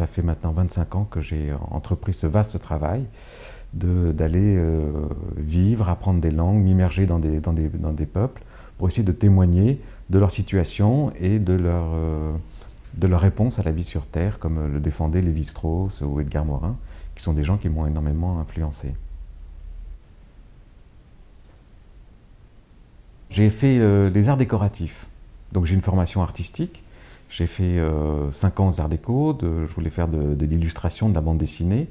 ça fait maintenant 25 ans que j'ai entrepris ce vaste travail d'aller vivre, apprendre des langues, m'immerger dans des peuples pour essayer de témoigner de leur situation et de leur réponse à la vie sur Terre, comme le défendaient Lévi-Strauss ou Edgar Morin, qui sont des gens qui m'ont énormément influencé. J'ai fait les arts décoratifs, donc j'ai une formation artistique. J'ai fait 5 ans aux arts déco, je voulais faire de l'illustration, de la bande dessinée.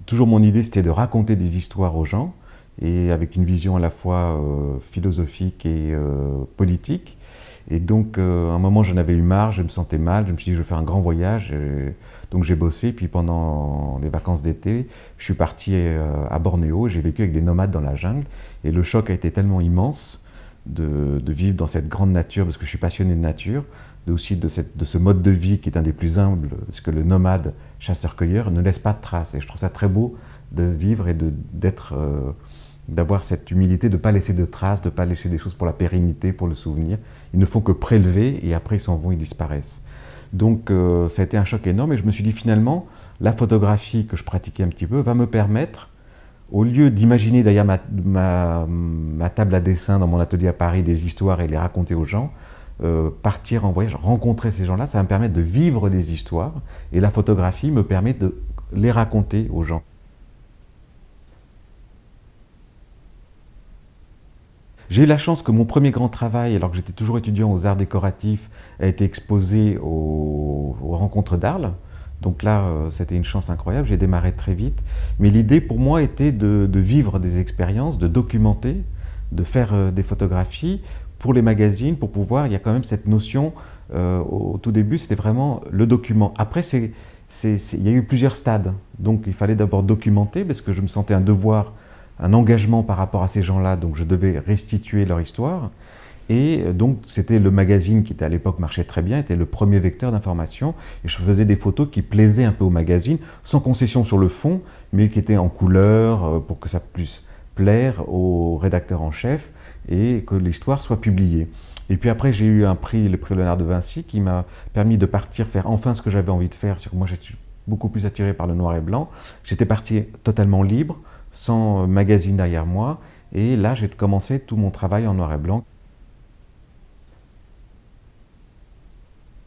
Toujours mon idée c'était de raconter des histoires aux gens, et avec une vision à la fois philosophique et politique. Et donc à un moment j'en avais eu marre, je me sentais mal, je me suis dit je vais faire un grand voyage, donc j'ai bossé, puis pendant les vacances d'été, je suis parti à Bornéo, j'ai vécu avec des nomades dans la jungle, et le choc a été tellement immense de vivre dans cette grande nature, parce que je suis passionné de nature, aussi de ce mode de vie qui est un des plus humbles, parce que le nomade chasseur-cueilleur ne laisse pas de traces, et je trouve ça très beau de vivre et d'avoir cette humilité de ne pas laisser de traces, de ne pas laisser des choses pour la pérennité, pour le souvenir. Ils ne font que prélever et après ils s'en vont, ils disparaissent. Donc ça a été un choc énorme, et je me suis dit finalement, la photographie que je pratiquais un petit peu va me permettre, au lieu d'imaginer derrière ma table à dessin dans mon atelier à Paris des histoires et les raconter aux gens, partir en voyage, rencontrer ces gens-là, ça va me permettre de vivre des histoires, et la photographie me permet de les raconter aux gens. J'ai eu la chance que mon premier grand travail, alors que j'étais toujours étudiant aux arts décoratifs, a été exposé aux rencontres d'Arles. Donc là, c'était une chance incroyable, j'ai démarré très vite. Mais l'idée pour moi était de vivre des expériences, de documenter, de faire des photographies pour les magazines, pour pouvoir, il y a quand même cette notion, au tout début, c'était vraiment le document. Après, il y a eu plusieurs stades. Donc il fallait d'abord documenter, parce que je me sentais un devoir, un engagement par rapport à ces gens-là, donc je devais restituer leur histoire. Et donc c'était le magazine qui était à l'époque marchait très bien, était le premier vecteur d'information, et je faisais des photos qui plaisaient un peu au magazine, sans concession sur le fond, mais qui étaient en couleur pour que ça puisse plaire au rédacteur en chef et que l'histoire soit publiée. Et puis après j'ai eu un prix, le prix Léonard de Vinci, qui m'a permis de partir faire enfin ce que j'avais envie de faire, parce que moi j'étais beaucoup plus attiré par le noir et blanc. J'étais parti totalement libre, sans magazine derrière moi, et là j'ai commencé tout mon travail en noir et blanc.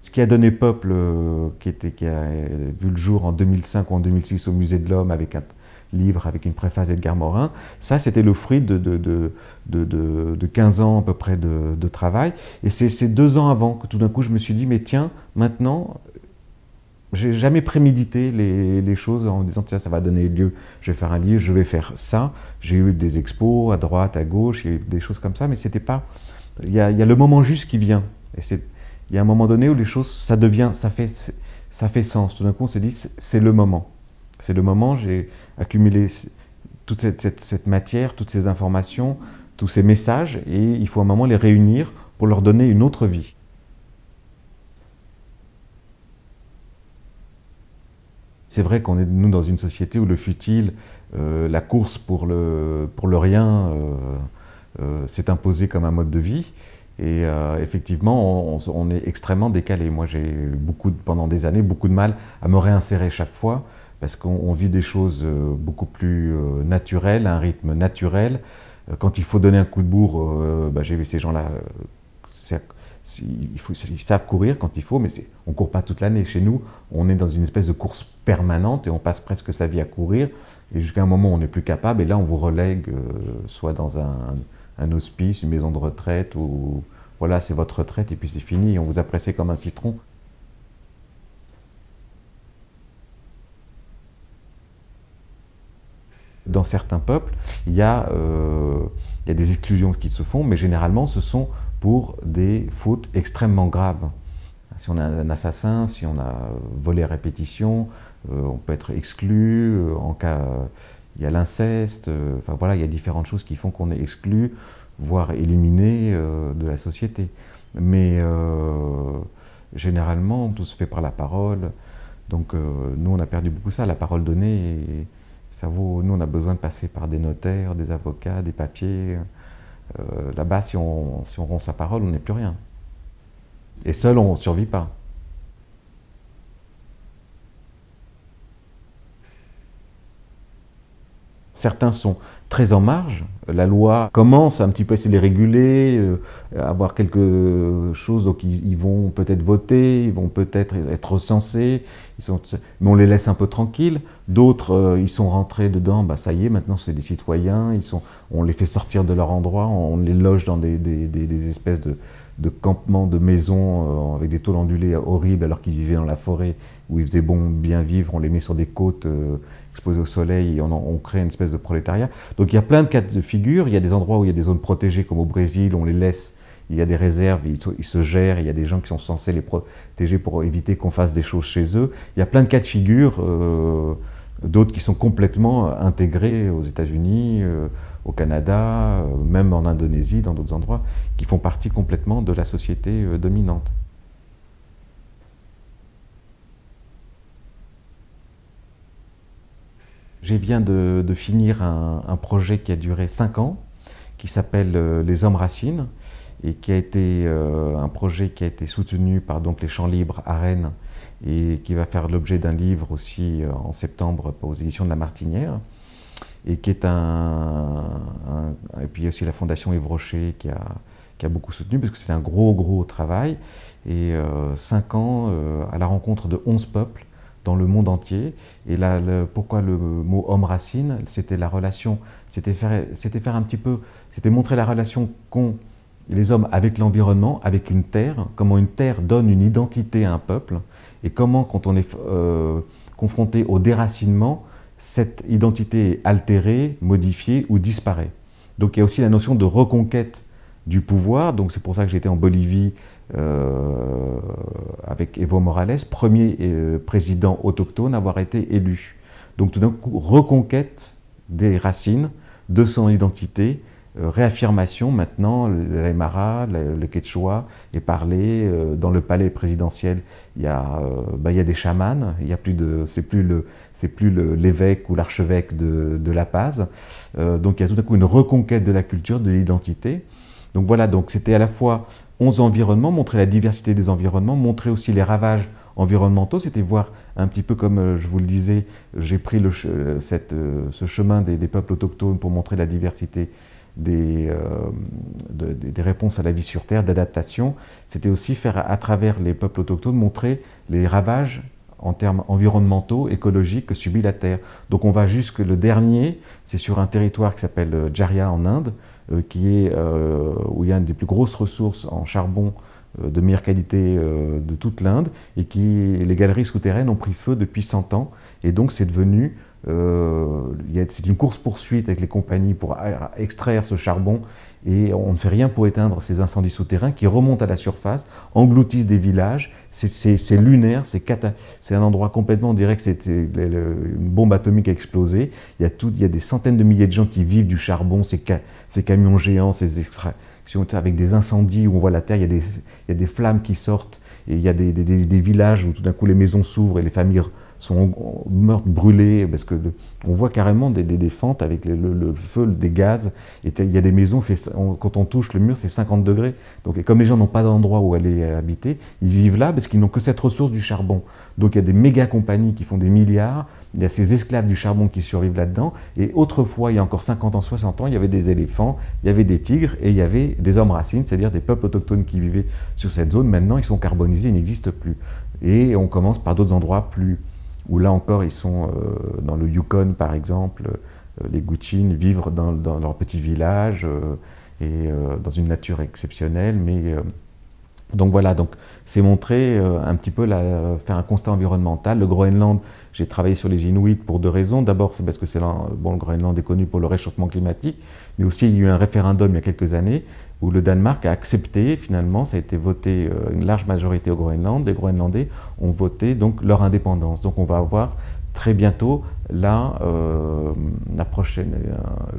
Ce qui a donné Peuple, qui a vu le jour en 2005 ou en 2006 au Musée de l'Homme, avec un livre, avec une préface d'Edgar Morin, ça c'était le fruit de 15 ans à peu près de travail. Et c'est 2 ans avant que tout d'un coup je me suis dit, mais tiens, maintenant, j'ai jamais prémédité les choses en me disant, tiens, ça va donner lieu, je vais faire un livre, je vais faire ça. J'ai eu des expos à droite, à gauche, il y a eu des choses comme ça, mais c'était pas... Il y a le moment juste qui vient. Et il y a un moment donné où les choses, ça fait sens. Tout d'un coup, on se dit, c'est le moment. C'est le moment, j'ai accumulé toute cette matière, toutes ces informations, tous ces messages, et il faut à un moment les réunir pour leur donner une autre vie. C'est vrai qu'on est, nous, dans une société où le futile, la course pour le rien s'est imposée comme un mode de vie. Et effectivement, on est extrêmement décalé. Moi, j'ai eu pendant des années, beaucoup de mal à me réinsérer chaque fois, parce qu'on vit des choses beaucoup plus naturelles, à un rythme naturel. Quand il faut donner un coup de bourre, j'ai vu ces gens-là, ils savent courir quand il faut, mais on ne court pas toute l'année. Chez nous, on est dans une espèce de course permanente et on passe presque sa vie à courir, et jusqu'à un moment où on n'est plus capable, et là on vous relègue soit dans un hospice, une maison de retraite, ou voilà, c'est votre retraite et puis c'est fini, on vous a pressé comme un citron. Dans certains peuples, il y a des exclusions qui se font, mais généralement ce sont pour des fautes extrêmement graves. Si on a un assassin, si on a volé à répétition, on peut être exclu. En cas, il y a l'inceste. Enfin voilà, il y a différentes choses qui font qu'on est exclu, voire éliminé de la société. Mais généralement, tout se fait par la parole. Donc nous, on a perdu beaucoup ça, la parole donnée. Et ça vaut, nous, on a besoin de passer par des notaires, des avocats, des papiers. Là-bas, si on rompt sa parole, on n'est plus rien. Et seul, on ne survit pas. certains sont très en marge. La loi commence un petit peu à essayer de les réguler, avoir quelque chose, donc ils vont peut-être voter, ils vont peut-être être recensés, mais on les laisse un peu tranquilles. D'autres, ils sont rentrés dedans, bah ça y est, maintenant c'est des citoyens, on les fait sortir de leur endroit, on les loge dans des espèces de campements, de maisons avec des tôles ondulées horribles alors qu'ils vivaient dans la forêt où il faisait bon bien vivre, on les met sur des côtes exposées au soleil et on crée une espèce de prolétariat. Donc il y a plein de cas de figure, il y a des endroits où il y a des zones protégées comme au Brésil, on les laisse, il y a des réserves, ils se gèrent, il y a des gens qui sont censés les protéger pour éviter qu'on fasse des choses chez eux. Il y a plein de cas de figure, d'autres qui sont complètement intégrés aux États-Unis, au Canada, même en Indonésie, dans d'autres endroits, qui font partie complètement de la société dominante. Je viens de finir un projet qui a duré 5 ans, qui s'appelle Les Hommes Racines, et qui a été un projet qui a été soutenu par donc, les Champs Libres à Rennes, et qui va faire l'objet d'un livre aussi en septembre aux éditions de La Martinière, et qui est et puis aussi la Fondation Yves Rocher qui a beaucoup soutenu, parce que c'est un gros travail, et 5 ans à la rencontre de 11 peuples, dans le monde entier. Et là, pourquoi le mot homme-racine? C'était la relation, c'était faire un petit peu, c'était montrer la relation qu'ont les hommes avec l'environnement, avec une terre, comment une terre donne une identité à un peuple, et comment, quand on est confronté au déracinement, cette identité est altérée, modifiée ou disparaît. Donc il y a aussi la notion de reconquête du pouvoir, donc c'est pour ça que j'étais en Bolivie avec Evo Morales, premier président autochtone à avoir été élu. Donc tout d'un coup, reconquête des racines, de son identité, réaffirmation maintenant, l'Aymara, le Quechua est parlé, dans le palais présidentiel, il y a des chamans, c'est plus l'évêque ou l'archevêque de La Paz, donc il y a tout d'un coup une reconquête de la culture, de l'identité. Donc voilà, donc c'était à la fois 11 environnements, montrer la diversité des environnements, montrer aussi les ravages environnementaux, c'était voir un petit peu comme je vous le disais, j'ai pris ce chemin des peuples autochtones pour montrer la diversité des réponses à la vie sur Terre, d'adaptation. C'était aussi faire à travers les peuples autochtones, montrer les ravages en termes environnementaux, écologiques que subit la Terre. Donc on va jusque le dernier, c'est sur un territoire qui s'appelle Jharia en Inde, où il y a une des plus grosses ressources en charbon de meilleure qualité de toute l'Inde, et les galeries souterraines ont pris feu depuis 100 ans, et donc c'est devenu, c'est une course-poursuite avec les compagnies pour extraire ce charbon, et on ne fait rien pour éteindre ces incendies souterrains qui remontent à la surface, engloutissent des villages, c'est lunaire, c'est un endroit complètement, on dirait que c'était une bombe atomique a explosé, il y a des centaines de milliers de gens qui vivent du charbon, ces camions géants, ces extractions avec des incendies où on voit la terre, il y a des flammes qui sortent, et il y a des villages où tout d'un coup les maisons s'ouvrent et les familles sont mortes, brûlées, parce que on voit carrément des fentes avec le feu, des gaz, et il y a des maisons, quand on touche le mur, c'est 50 degrés. Donc, et comme les gens n'ont pas d'endroit où aller habiter, ils vivent là parce qu'ils n'ont que cette ressource du charbon. Donc il y a des méga compagnies qui font des milliards, il y a ces esclaves du charbon qui survivent là-dedans, et autrefois, il y a encore 50 ans, 60 ans, il y avait des éléphants, il y avait des tigres, et il y avait des hommes racines, c'est-à-dire des peuples autochtones qui vivaient sur cette zone. Maintenant, ils sont carbonisés, ils n'existent plus. Et on commence par d'autres endroits où là encore, ils sont dans le Yukon, par exemple, les Gwich'in vivent dans leur petit village et dans une nature exceptionnelle. Donc voilà, donc c'est montrer un petit peu, faire un constat environnemental. Le Groenland, j'ai travaillé sur les Inuits pour 2 raisons. D'abord, c'est parce que le Groenland est connu pour le réchauffement climatique, mais aussi il y a eu un référendum il y a quelques années où le Danemark a accepté, finalement, ça a été voté une large majorité au Groenland, les Groenlandais ont voté donc leur indépendance. Donc on va avoir très bientôt le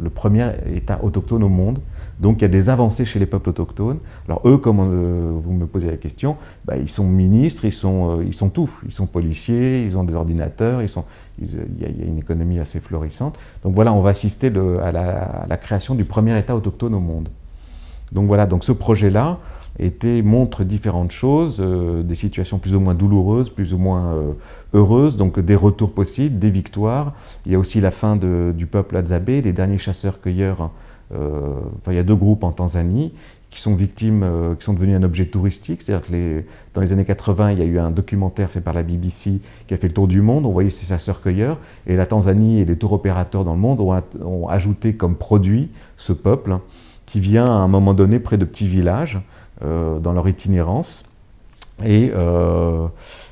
premier État autochtone au monde. Donc il y a des avancées chez les peuples autochtones. Alors eux, comme vous me posez la question, ils sont ministres, ils sont tout. Ils sont policiers, ils ont des ordinateurs, il y a une économie assez florissante. Donc voilà, on va assister à la création du premier État autochtone au monde. Donc voilà, donc ce projet-là, montre différentes choses, des situations plus ou moins douloureuses, plus ou moins heureuses, donc des retours possibles, des victoires. Il y a aussi la fin du peuple Hadzabe, les derniers chasseurs-cueilleurs. Il y a 2 groupes en Tanzanie qui sont victimes, qui sont devenus un objet touristique. C'est-à-dire que dans les années 80, il y a eu un documentaire fait par la BBC qui a fait le tour du monde. On voyait ces chasseurs-cueilleurs. Et la Tanzanie et les tour opérateurs dans le monde ont ajouté comme produit ce peuple qui vient à un moment donné près de petits villages dans leur itinérance. Et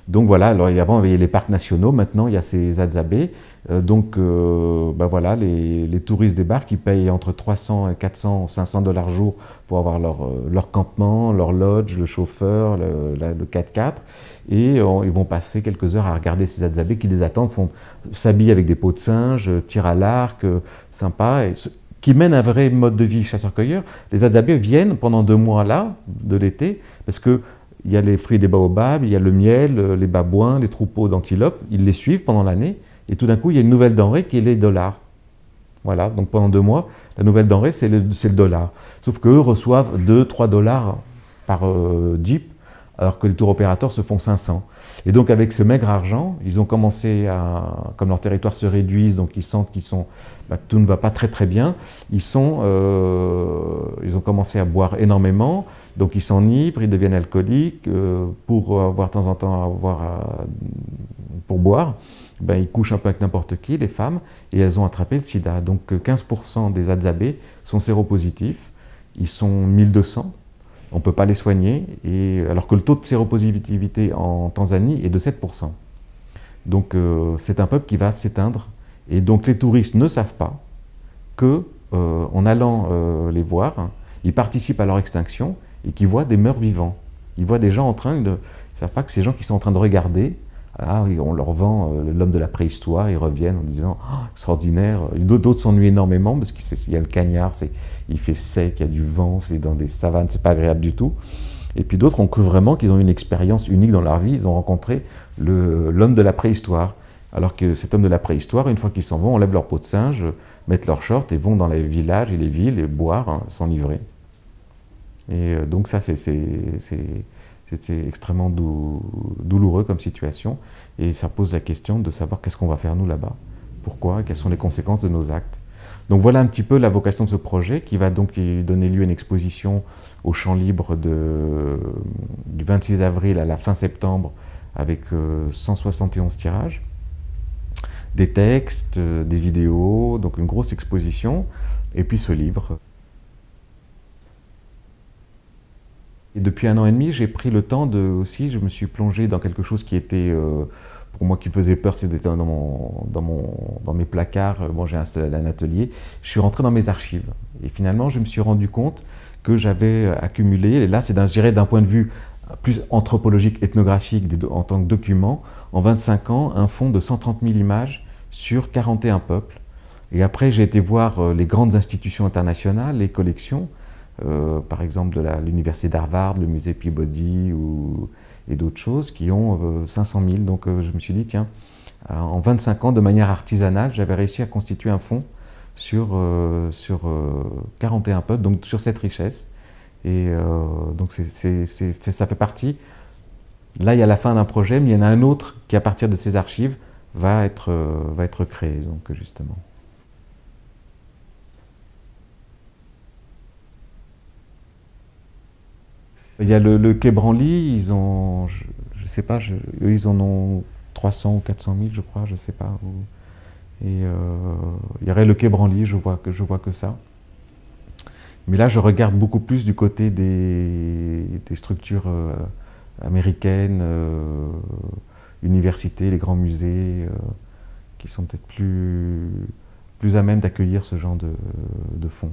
donc voilà, alors avant il y avait les parcs nationaux, maintenant il y a ces Hadzabe. Voilà, les touristes débarquent, ils payent entre 300 et 400 ou 500 $ jour pour avoir leur campement, leur lodge, le chauffeur, le 4x4. Et ils vont passer quelques heures à regarder ces Hadzabe qui les attendent, s'habillent avec des peaux de singe, tirent à l'arc, sympa. Qui mènent un vrai mode de vie chasseur-cueilleur. Les Hadzabe viennent pendant 2 mois là, de l'été, parce que il y a les fruits des baobabs, il y a le miel, les babouins, les troupeaux d'antilopes, ils les suivent pendant l'année, et tout d'un coup, il y a une nouvelle denrée qui est les dollars. Voilà, donc pendant 2 mois, la nouvelle denrée, c'est le dollar. Sauf qu'eux reçoivent 2-3 $ par jeep, alors que les tour opérateurs se font 500. Et donc avec ce maigre argent, ils ont commencé comme leur territoire se réduise, donc ils sentent que tout ne va pas très très bien, ils ont commencé à boire énormément, donc ils s'enivrent, ils deviennent alcooliques, pour avoir de temps en temps pour boire, ils couchent un peu avec n'importe qui, les femmes, et elles ont attrapé le sida. Donc 15% des Hadzabe sont séropositifs, ils sont 1200. On ne peut pas les soigner, alors que le taux de séropositivité en Tanzanie est de 7%. Donc c'est un peuple qui va s'éteindre. Et donc les touristes ne savent pas qu'en allant les voir, ils participent à leur extinction et qu'ils voient des morts vivants. Ils voient des gens ils ne savent pas que ces gens qui sont en train de regarder, on leur vend l'homme de la préhistoire, ils reviennent en disant oh, extraordinaire. D'autres s'ennuient énormément parce qu'il y a le cagnard, il fait sec, il y a du vent, c'est dans des savanes, c'est pas agréable du tout. Et puis d'autres ont cru vraiment qu'ils ont une expérience unique dans leur vie, ils ont rencontré l'homme de la préhistoire. Alors que cet homme de la préhistoire, une fois qu'ils s'en vont, enlèvent leur peau de singe, mettent leurs shorts et vont dans les villages et les villes et boire, s'enivrer. Et donc ça, c'était extrêmement douloureux comme situation, et ça pose la question de savoir qu'est-ce qu'on va faire nous là-bas, pourquoi, et quelles sont les conséquences de nos actes. Donc voilà un petit peu la vocation de ce projet, qui va donc donner lieu à une exposition au Champ Libre du 26 avril à la fin septembre, avec 171 tirages, des textes, des vidéos, donc une grosse exposition, et puis ce livre. Et depuis 1 an et demi, j'ai pris le temps aussi, je me suis plongé dans quelque chose qui était, pour moi, qui me faisait peur, c'était dans mes placards. Bon, j'ai installé un atelier. Je suis rentré dans mes archives. Et finalement, je me suis rendu compte que j'avais accumulé, et là, c'est d'un point de vue plus anthropologique, ethnographique, en tant que document, en 25 ans, un fonds de 130 000 images sur 41 peuples. Et après, j'ai été voir les grandes institutions internationales, les collections, par exemple de l'université d'Harvard, le musée Peabody et d'autres choses qui ont 500 000. Donc je me suis dit, tiens, en 25 ans, de manière artisanale, j'avais réussi à constituer un fonds sur 41 peuples, donc sur cette richesse. Et donc ça fait partie. Là, il y a la fin d'un projet, mais il y en a un autre qui, à partir de ces archives, va être créé, donc justement. Il y a le Quai Branly, je sais pas, eux ils en ont 300 ou 400 000, je crois, je sais pas. Et il y aurait le Quai Branly, je vois que ça. Mais là, je regarde beaucoup plus du côté des structures américaines, universités, les grands musées, qui sont peut-être plus à même d'accueillir ce genre de fonds.